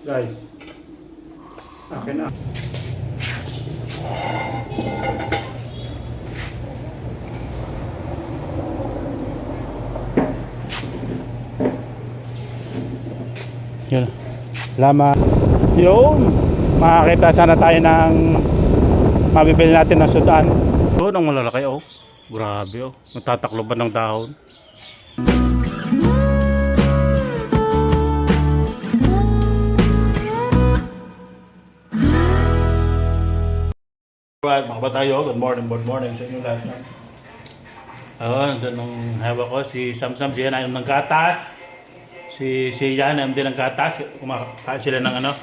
Guys. Akin na. Yun. Salamat. Yun. Makakita sana tayo ng mabibili natin ng sudan. Yun ang malalaki oh. Grabe oh. Nagtatakloban ng dahon. Alright, mga tayo. Good morning sa inyo lahat. Doon nung hawa ko, si Samsam, siya na yung ng gatas. Si Yan, ayun din ng gatas. Kumakain sila ng ano.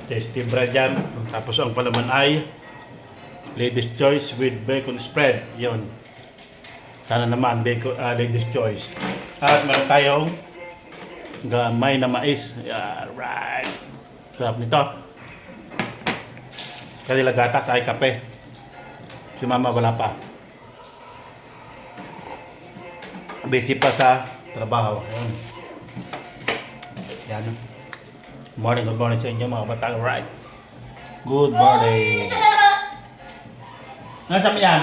Tasty bread yan. Tapos ang palaman ay Lady's Choice with bacon spread. Yun. Sana naman, bacon, Lady's Choice. At meron tayong gamay na mais. Alright. Sarap nito. Kanila gatas ay kape. Si mama wala pa. Busy pa sa trabaho. Ayan. Yan. Good morning sa inyo mga batang. Right. Good morning. Nasaan mo yan?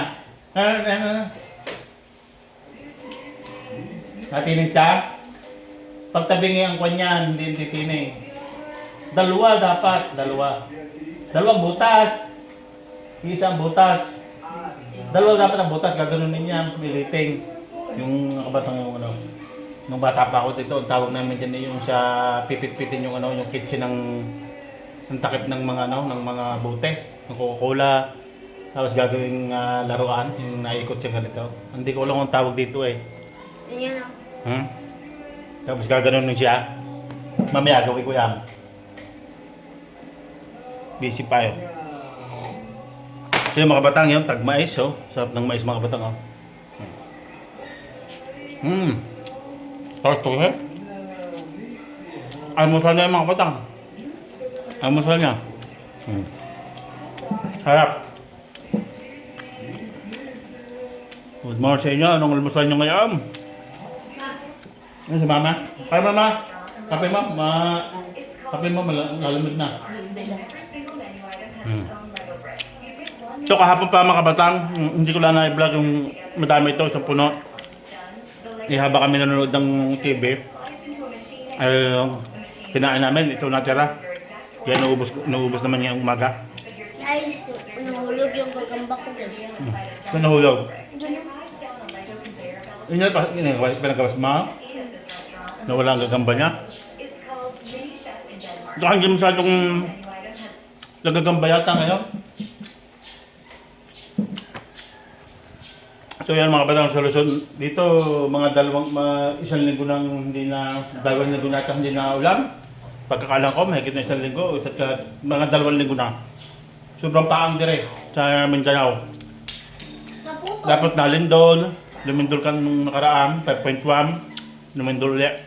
Natinig ka? Pagtabingi ang kanyan, hindi titinig. Dalawa dapat. Dalawang butas. Isang butas. Dalawa dapat ang butas. Gaganunin niya. Militing. Yung kabatang yung ano. Nung bata pa ako dito, ang tawag namin dyan yung sa pipit-pitin yung ano, yung kitchen ng takip ng mga ano, ng mga bote, ng Coca-Cola. Tapos gagawing laruan, yung naikot siya ganito. Hindi ko alam ang tawag dito eh. Ayan o. Tapos gaganunin siya. Mamaya gawin ko yan. Busy pa yun. So yung mga batang yun, tag-mais oh. Sarap ng mais mga batang oh. Sarap ito eh. Almusal niya yung mga batang. Almusal niya. Sarap. Good morning sa inyo. Anong almusal niyo ngayon? Ano si mama? Kaya mama? Kape mo? Kape mo malamig na. Ito kahapon pa mga kabatang, hindi ko lang na-vlog yung madami ito sa puno. Haba kami nanonood ng TV. Kinain namin, ito natira. Kaya naubos naman yung umaga. Guys, nahulog yung gagamba ko guys. Ito nahulog. Yun yung pinagawas mo? Nawala ang gagamba niya. Ito hindi masyadong nagagamba yata ngayon. So yan mga batang solusyon dito mga isang linggo nang dalawang linggo na hindi na ulam. Pagkakalang ko mahigit na isang linggo mga 2 linggo na. Sobrang paang dire sa Mindanao. Dapat lumindol ka nung nakaraan 5.1 lumindol ulit.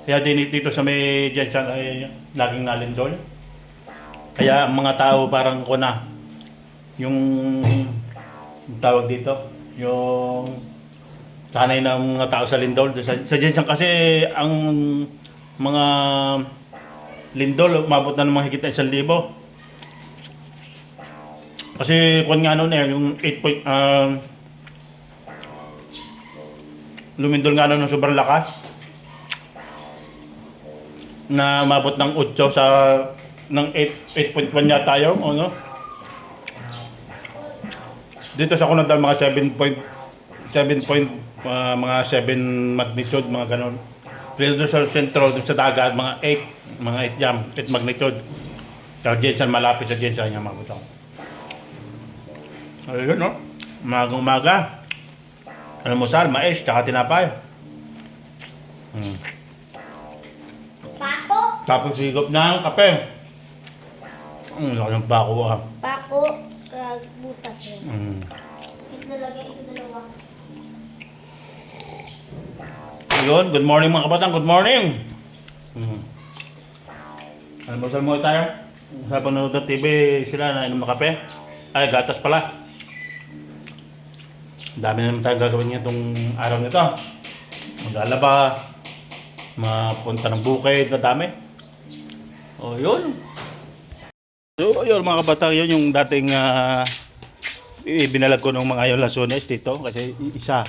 Kaya din dito sa may Jensen ay laging nalindol. Kaya ang mga tao parang kuna yung tawag dito yung sanay ng mga tao sa lindol sa Jensen kasi ang mga lindol umabot na ng mga higit na 1,000 kasi kung nga noon yung 8 lumindol nga noon ng sobrang lakas na umabot ng 8 ng 8.1 yata yung ano. Dito sa Kunadal mga 7 mga 7 magnitude mga ganon. Pero doon sa sentro, doon sa dagat mga 8 magnitude. Sa Jensen malapit sa Jensen yung mga buto. Ayun no. Umaga. Almusal, mais, tsaka tinapay. Pako. Tapos sigop ng kape. Laki ng bako ah. Pako. Butas yun. Ito nalagay, ito dalawa. Ayun, good morning mga kabatang, good morning. Almusal mo tayo. Sa panonood ng TV sila na inom ng kape. Ay, gatas pala. Dami naman tayo gagawin niya itong araw nito. Maglalaba. Mapunta ng bukid, madami. O, yun. So, yun mga kabatang, yun yung dating binalag ko ng mga yung Lanzones dito. Kasi isa,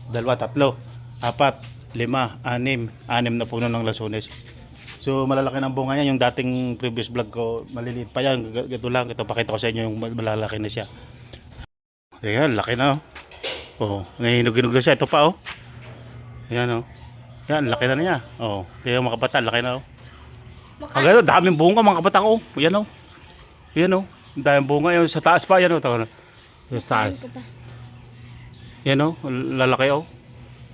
dalawa, tatlo, apat, lima, anim na puno ng Lanzones. So malalaki ng bunga niya. Yung dating previous vlog ko, maliliit pa yan. Ito lang, ito pakita ko sa inyo yung malalaki na siya. Ayan, laki na oh. Nahinog-hinog na siya. Ito pa oh. Ayan oh. Ayan, laki na niya. Oh, kaya mga kabataan, laki na oh. Ang ganda, daming bunga mga kabataan oh. Ayan oh. Ayan oh. Daming bunga yun. Sa taas pa, ayan oh. Sa taas. Ayan oh, lalaki oh.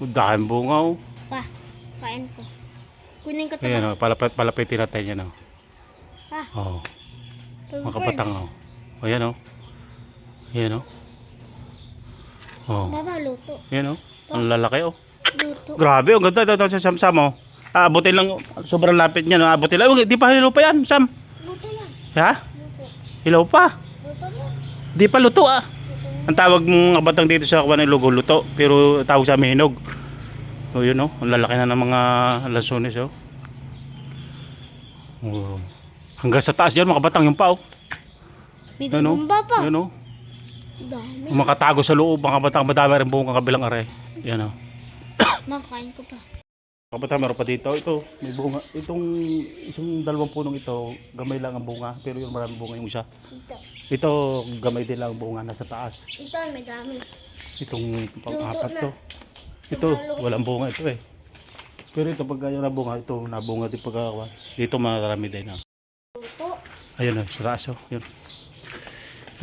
Daming bunga oh. Pa, kain ko. Kunin ko ito. Ayan oh, palapitin natin yan oh. Pa, Oh, mga kabatang oh. Ayan oh. Ayan oh. Oh. Baba, luto. Ayan oh. Ang lalaki oh. Luto. Grabe, ang ganda ito sa Sam oh. Aabutin lang, sobrang lapit niya, no? Aabutin lang. Di pa hilaw pa yan, Sam. Luto yan. Ha? Luto. Hilaw pa. Luto yan. Di pa luto ah. Ang tawag mong kabatang dito sa kawan ng lugo, luto. Pero tawag sa amin hinog. O yun oh, ang lalaki na ng mga Lanzones oh. Oh. Hanggang sa taas dyan mga kabatang yung pa oh. May Ano? gumba pa. Yan oh. Dami. Makatago sa loob mga kabatang, madami rin buong kabilang are. Yan oh. Makakain ko pa. Kabatang meron pa dito, ito may bunga. Itong dalawang punong ito, gamay lang ang bunga. Pero yung maraming bunga yung isa. Ito, gamay din lang ang bunga nasa taas. Ito ay may dami. Itong pang-apat to. Ito, walang bunga ito eh. Pero ito pag ganyan na bunga, ito nabunga din pagkakawa. Dito marami din ah. Luto. Ayun oh, sa taas oh. Yun.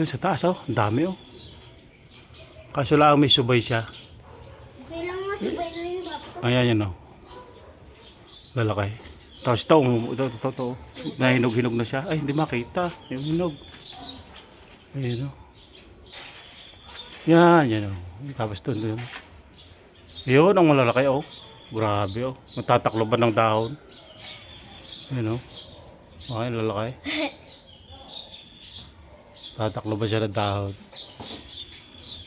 Yun sa taas oh, ang dami oh. Kaso lang may subay siya. Okay lang nga si Bailo yung bapo. Ayan yun oh. Lalaki. Tapos ito. Nahinog-hinog na siya. Ay, hindi makita. Yung hinog. Ayun oh. Yan oh. Tapos doon. Yun ang malalaki oh. Grabe oh. Matatakloban ng dahon. Ayun oh. Okay, lalaki. Tatakloban siya ng dahon.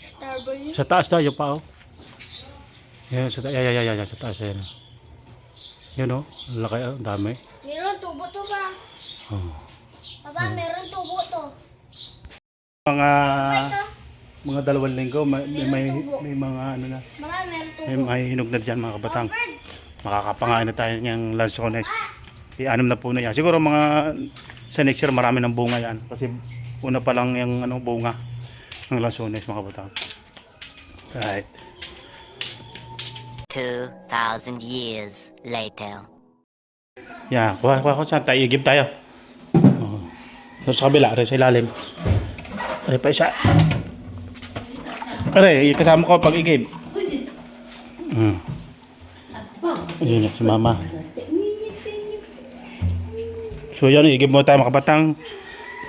Starboy. Sa taas tayo pa oh. Yan, sa taas. Yan, sa taas. Yan. Yan oh. Lalaki oh. Dami. Meron tubo to ba? Oh. Papa, meron tubo to. Mga 2 linggo may mga ano na. Mga meron tubo. May hinog na diyan mga kabatang. Birds. Makakapangain na tayo ng Lanzones. I-anim na po na yan. Siguro mga sa next year marami ng bunga yan. Kasi una pa lang yung bunga ng Lanzones mga kabatang. Right. 2,000 years later. Yan, kuha ko saan tayo. I-give tayo. Oh. Sa kabila, rin sa ilalim. Ay pa isa. Aray, kasama ko pag i-give. Ayun si mama. So yan, i-give mo tayo mga kabatang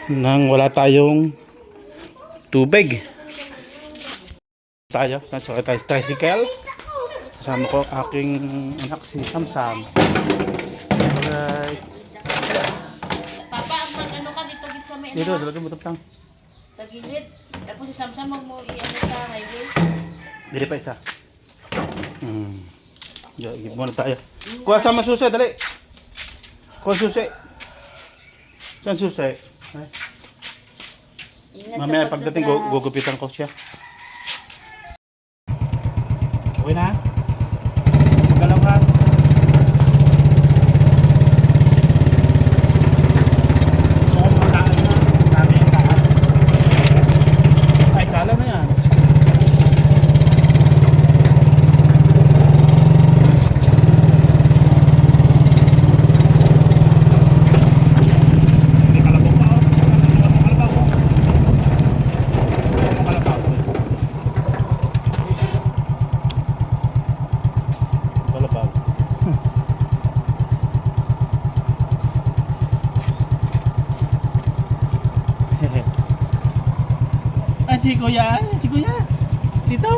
nang wala tayong tubig. Tayo, nasa tayo tricycle. Kasama ko aking anak si Samsam. Alright. Papa, mag ano ka dito git sa may Dito, ano, dalagyan mo tapang. sa gilid. Tapos si Samsam mag mo i-ano sa highway. Dili pa isa. Give muna tayo. Kuha sama susi, dali. Kuha susi. Saan susi? Ay. Ingat Mamaya sa pagdating pagdadrive. gugupitan ko siya. Okay na? Magalaw ka. So, mataas na. Dami yung taas. Ay, sala na yan. Hindi kalabaw pa oh. Kalabaw oh. Kalabaw. Si Kuya. Dito.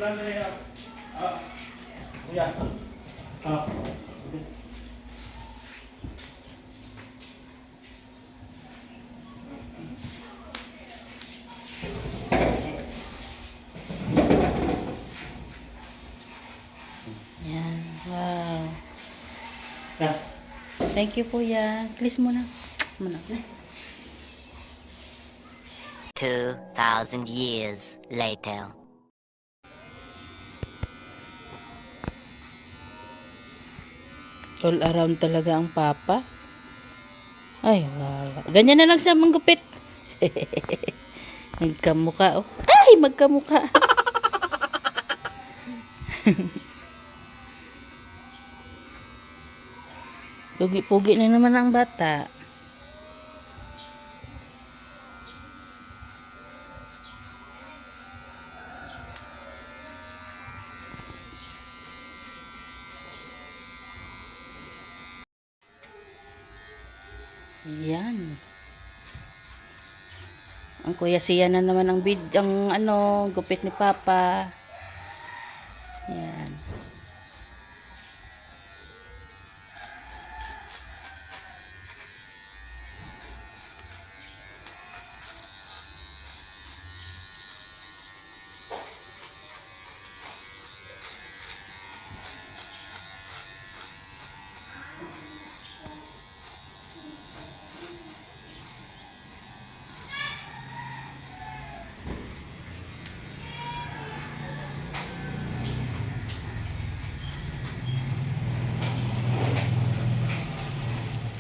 Kuya. Yan. Wow. Yan. Thank you, kuya. Kiss mo na. Muna. 2,000 years later. All around talaga ang papa. Ay, wala. Ganyan na lang siya manggupit. Magkamuka, oh. Ay, magkamuka. Pugi-pugi na naman ang bata. Yan. Ang kuya siya na naman ang ang gupit ni Papa. Yan.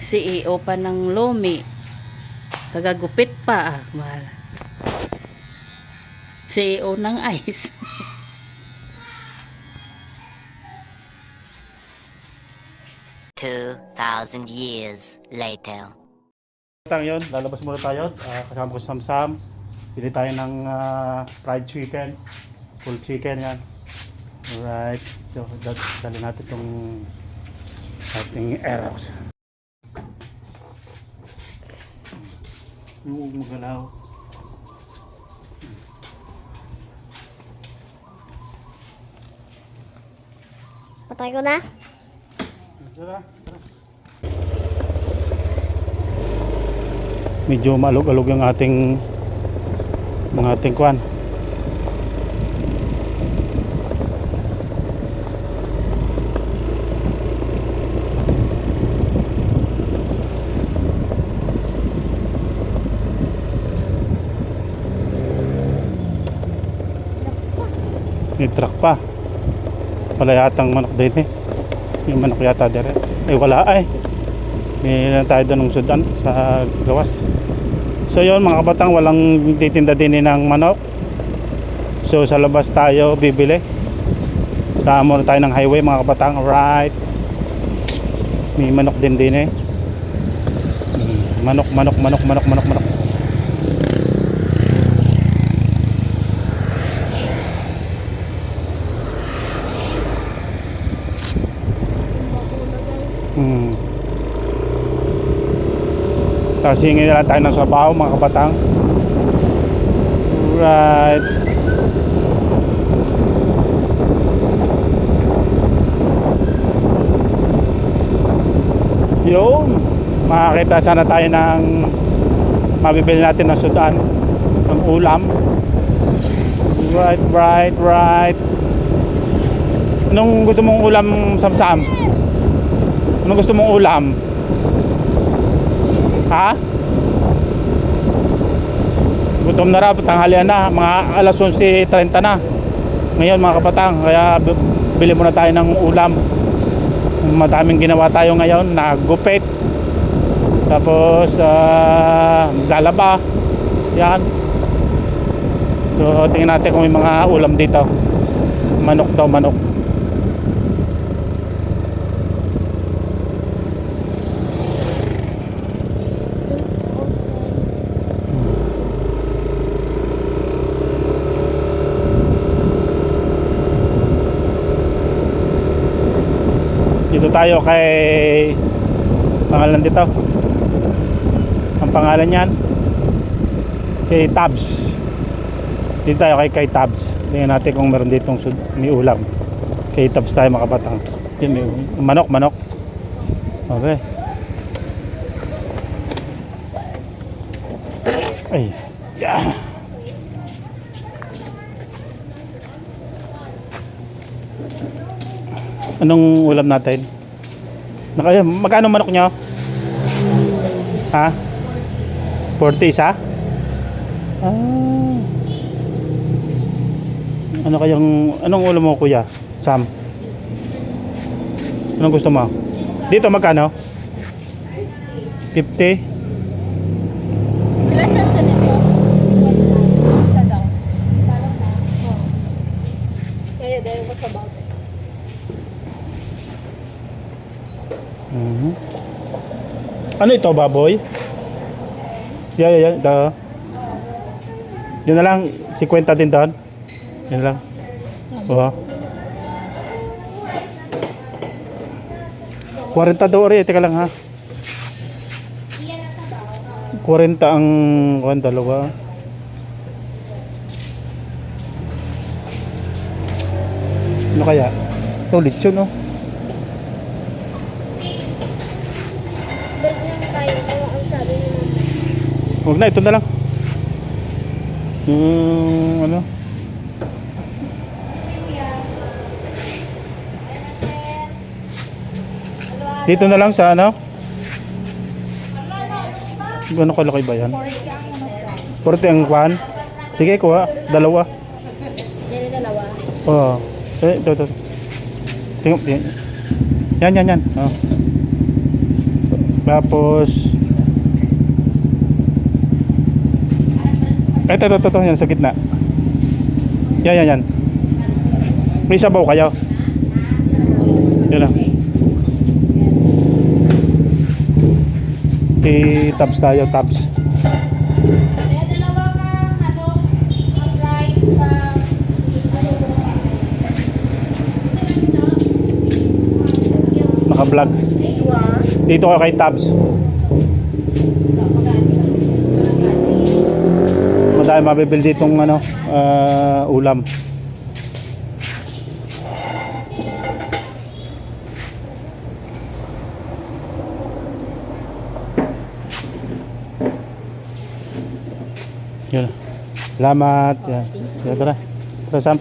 CEO pa ng Lomi. Kagagupit pa. Ah, mahal. CEO ng Ice. $2,000 years later. Tang yun, lalabas muna tayo. Kasama ko si Samsam. Pili tayo ng fried chicken. Full chicken yan. Alright. So, dali natin itong ating eros. Huwag magalaw. Patay ko na. Tara. Medyo malug-alog yung ating mga ating kwan. May truck pa. Wala yatang manok din eh. Yung manok yata dire. Eh wala ay. May lang tayo doon ng Sudan sa gawas. So yun mga kabatang, walang titinda din ng manok. So sa labas tayo bibili. Tama muna tayo ng highway mga kabatang. Alright. May manok din eh. Manok. Tapos hingin na lang tayo ng sabaw mga kabatang. Right. Yun. Makakita sana tayo ng mabibili natin ng sudan, ng ulam. Right. Anong gusto mong ulam, Samsam? Anong gusto mong ulam? Ha? Gutom na raw, tanghalian na, mga alas 11:30 na ngayon mga kapatang, kaya bili muna tayo ng ulam. Madaming ginawa tayo ngayon na gupit, tapos lalaba yan. So tingnan natin kung may mga ulam dito. Manok daw, manok. Dito tayo kay pangalan dito. Ang pangalan niyan kay Tabs. Dito tayo kay Tabs. Tingnan natin kung meron ditong may ulam. Kay Tabs tayo mga kabatang. Yan, may manok. Okay. Ay. Yeah. Anong ulam natin? Magkano manok nyo? Ha? 40 isa? Anong ulam mo kuya? Sam? Anong gusto mo? Dito magkano? 50? Ilan siya sa nito? Isa daw. Balot na? Oo. Kaya dahil ko sa balot. Ano ito, baboy? Yan. Ito. Yun na lang, 50 din doon. Yun lang. Oo. 40 daw rin. Teka lang ha. 40 ang dalawa. Ano kaya? Ito, lechon no? Balik lang tayo. Kaya ang sabi ni Mama. Huwag na, ito na lang. Ano? Dito na lang sa ano? Gano'n kalaki ba yan? 40 ang kwan? Sige, kuha. Dalawa. Dalawa. Oo. Ito. Tingnan. Yan. Oh. Tapos ito. Yan sa gitna. Yan. May sabaw kayo? Yan lang. Tabs tayo, tabs. Kaya dalawa ka, right sa Naka-vlog. Dito ka kay tabs. Madami mabibili ditong ulam. Yun. Salamat. Yan. Tara. Tara, Sam.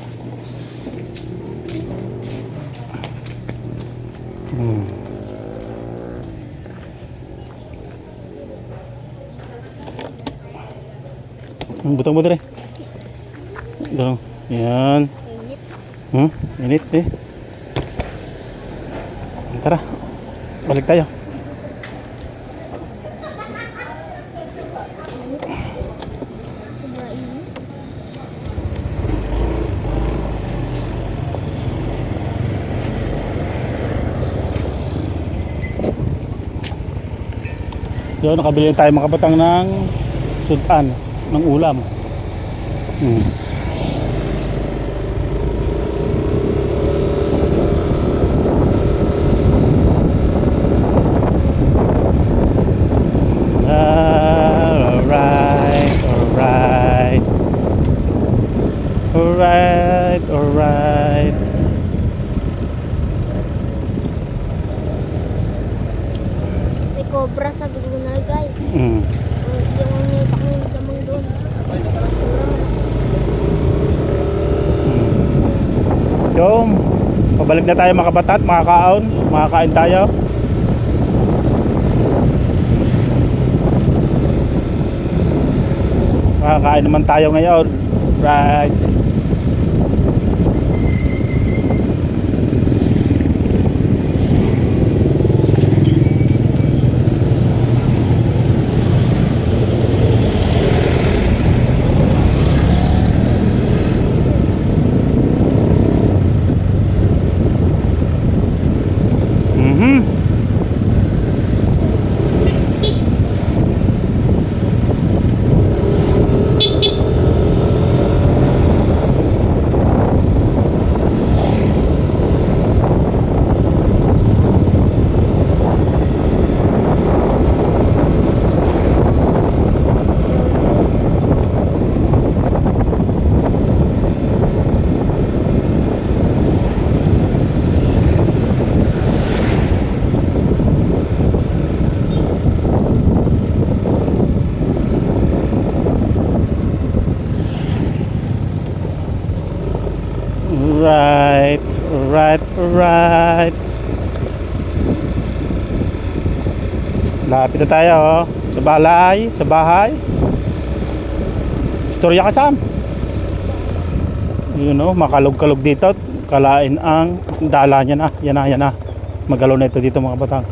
Butang mo dere. Ganun. Yan. Init eh. Tara. Balik tayo. Yun, nakabili tayo mga kabatang ng sudan ng ulam. Alright. may cobra sa dulo na guys. Hindi mo may takong damang doon. Yung pabalik na tayo mga kabatat, makakain tayo. Makakain naman tayo ngayon. Right. Dito tayo, oh. Sa bahay. Istorya ka, Sam. You know, makalog-kalog dito. Kalain ang dala niya na. Yan na. Magalaw na ito dito mga batang.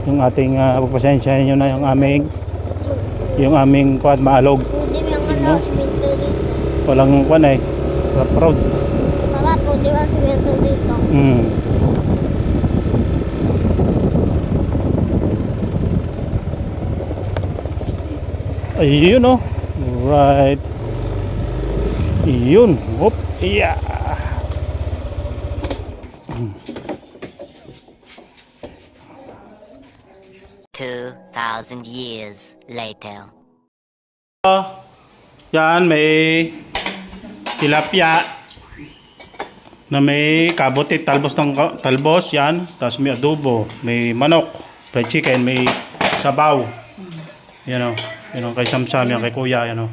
Yung ating pagpasensya nyo na yung aming quad maalog. Pwede mo yung ano, simento dito. Walang kwan eh. Road. Papa, pwede mo simento dito. Ayun oh. Right. Yun. Whoop. Yeah. 2,000 years later. Yan, may tilapia na may kabote, talbos yan, tapos may adobo, may manok, fried chicken, may sabaw. Yan o, yan o, kay Samsam yan, kay Kuya, yan o.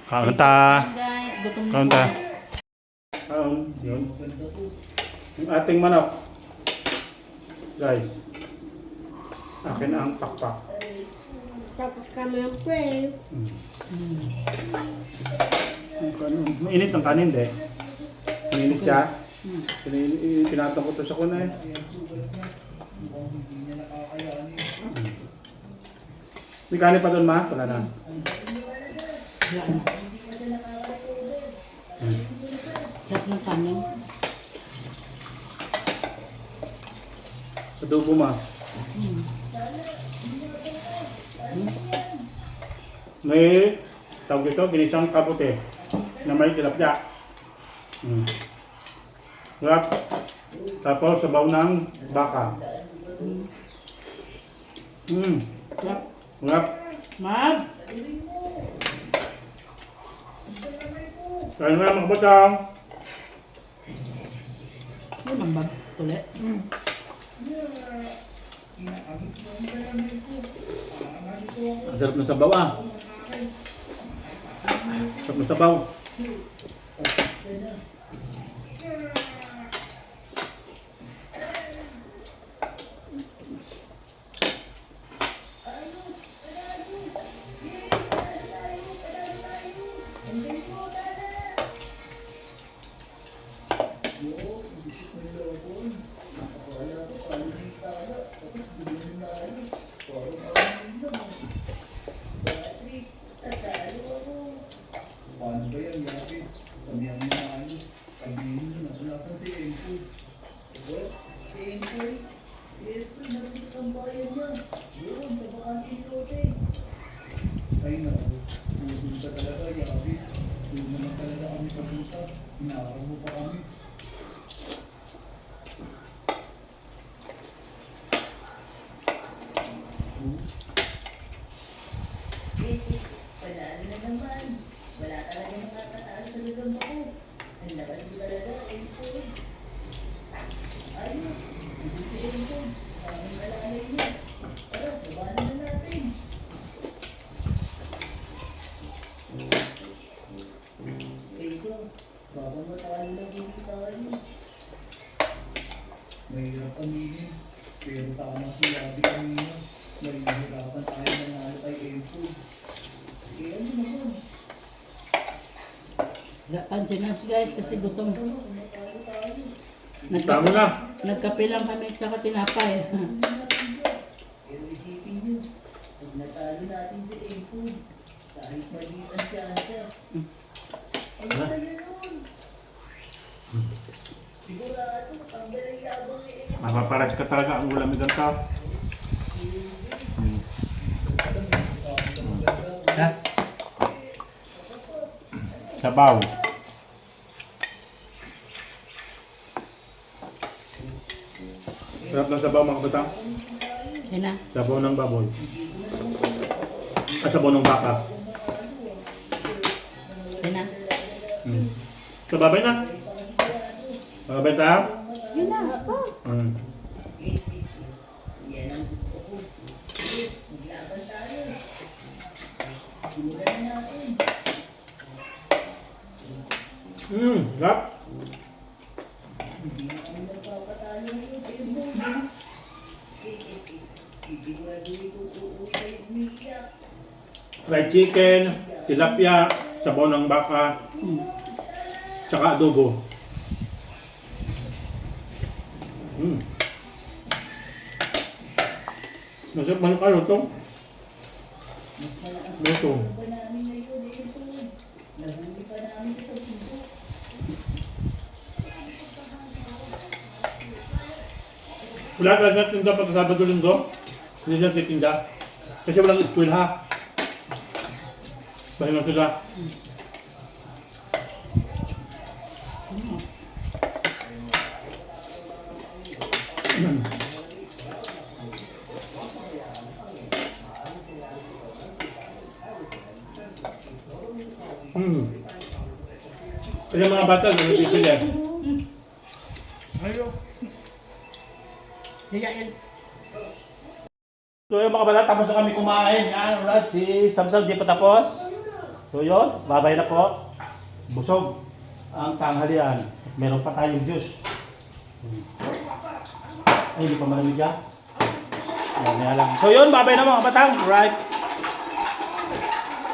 Kaunta. Guys, gutom na. Kaunta. Yun. Yung ating manok. Guys. Akin ang pakpak. Tapos kami ang frame. Mainit ang kanin, de. Mainit siya. Pinatong ko to sa kuna eh. May kanin pa doon, ma? Wala na. Sarap ng kanin. Adobo, ma. May tawag ito, ginisang kabote na may tilapia. Sarap. Tapos sabaw ng baka. Sarap. Sarap. Mab! Kaya nga mga batang. Ano bang bag? Tulit? Ang sarap ng sabaw ah. Sarap ng sabaw. Mahirap aminin, pero tama si Abby kanina. Mahihirapan tayo nanalo kay Enfood. Eh ano naman? Pansin lang guys kasi gutom. Tama na. Nagkape lang kami sa tinapay. Pero isipin nyo, pag natalo natin si Enfood, kahit maliit ang tsansa, ano kaya nun? Sigurado, ang galang-yabang ni Enfood. Mapaparas ka talaga ang ulam ni ganito. Ha? Sabaw. Sarap ng sabaw mga batang. Yan na. Sabaw ng baboy. Sabaw ng baka. Yan na. Sababay na. Sababay tayo. Yun na, pa. Sarap. Siguraduhin ko kayo umiiyak. Fried chicken, tilapia, sabaw ng baka, tsaka adobo. Masarap manukalo to. Luto. Pa namin ngayon eh po. Nahuli pa namin ito. Wala ka na tinda pag Sabado Linggo. Hindi lang titinda. Kasi walang school ha. Pahinga sila. Kasi mga bata, nagpipili. So yung mga bata, tapos na kami kumain. Yan, alright. Si Samsam di pa tapos. So yun, babay na po. Busog ang tanghalian. Meron pa tayong juice. Ay, hindi pa malamig yan. Yan, yan lang. So yun, babay na mga batang. Right.